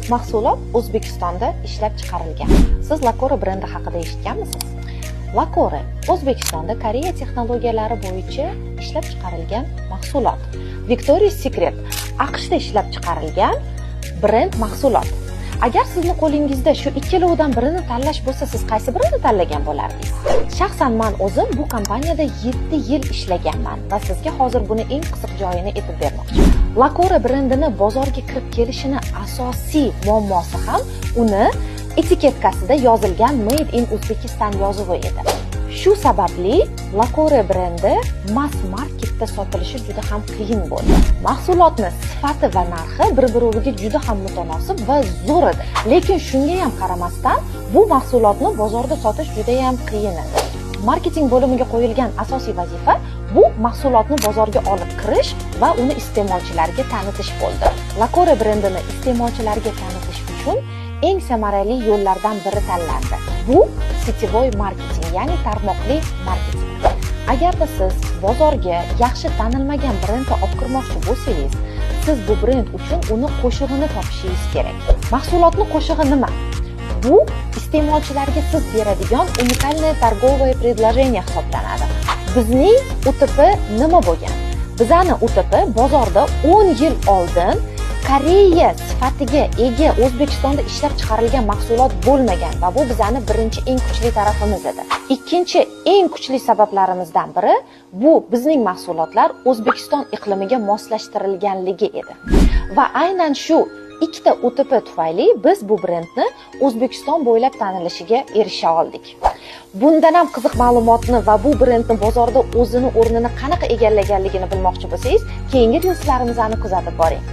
mahsulot O'zbekistonda ishlab chiqarilgan. Siz Lakore brendi haqida eshitganmisiz? Lakore O'zbekistonda Koreya texnologiyalari bo'yicha ishlab chiqarilgan mahsulot. Victoria's Secret AQShda ishlab chiqarilgan brend mahsulot. Agar sizni qo'lingizda shu ikkalovidan birini tanlash bo'lsa, siz qaysi birini tanlagan bo'lardingiz? Shaxsan men o'zim bu kompaniyada 7 yil ishlaganman va sizga hozir buni eng qiziq joyini aytib bermoqchiman. Lakore brendini bozorga kirib kelishini asosiy muammosi ham uni etiketkasida yozilgan Made in Uzbekistan yozuvi edi. Shu sababli Lakore brendi mass marketda sotilishi juda ham qiyin bo'ldi. Mahsulotning sifati va narxi bir-biriga juda ham mutanosib va zo'r edi. Lekin shunga ham qaramasdan bu mahsulotni bozorda sotish juda ham qiyin edi. Marketing bo'limiga qo'yilgan asosiy vazifa bu mahsulotni bozorga olib kirish va uni iste'molchilarga tanitish bo'ldi. Lakore brendini iste'molchilarga tanitish uchun eng samarali yo'llardan biri tanlandi. Bu siteboy marketing, ya'ni tarmoqli marketing. Agarda siz bozorga yaxshi tanilmagan brendni olib kirmoqchi bo'lsangiz, siz bu brend uchun uni qo'shig'ini topishingiz kerak. Mahsulotni qo'shig'i nima? Bu iste'molchilarga siz beradigan unikalniy торговое предложение hisoblanadi. Bizning UTP nima bo'lgan? Bizani UTP bozorda 10 yil oldin Koreya sifatiga ega O'zbekistonda ishlab chiqarilgan mahsulot bo'lmagan va bu bizani birinchi eng kuchli tarafimiz edi. Ikkinchi eng kuchli sabablarimizdan biri bu bizning mahsulotlar O'zbekiston iqlimiga moslashtirilganligi edi. Va aynan shu ikkita UTP tufayli biz bu brendni O'zbekiston bo'ylab tanilishiga erisha oldik. Bundan ham qiziq ma'lumotni va bu brendni bozorda o'zini o'rnini qanaqa egallaganligini bilmoqchi bo'lsangiz, keyingi reelslarimizni kuzatib boring.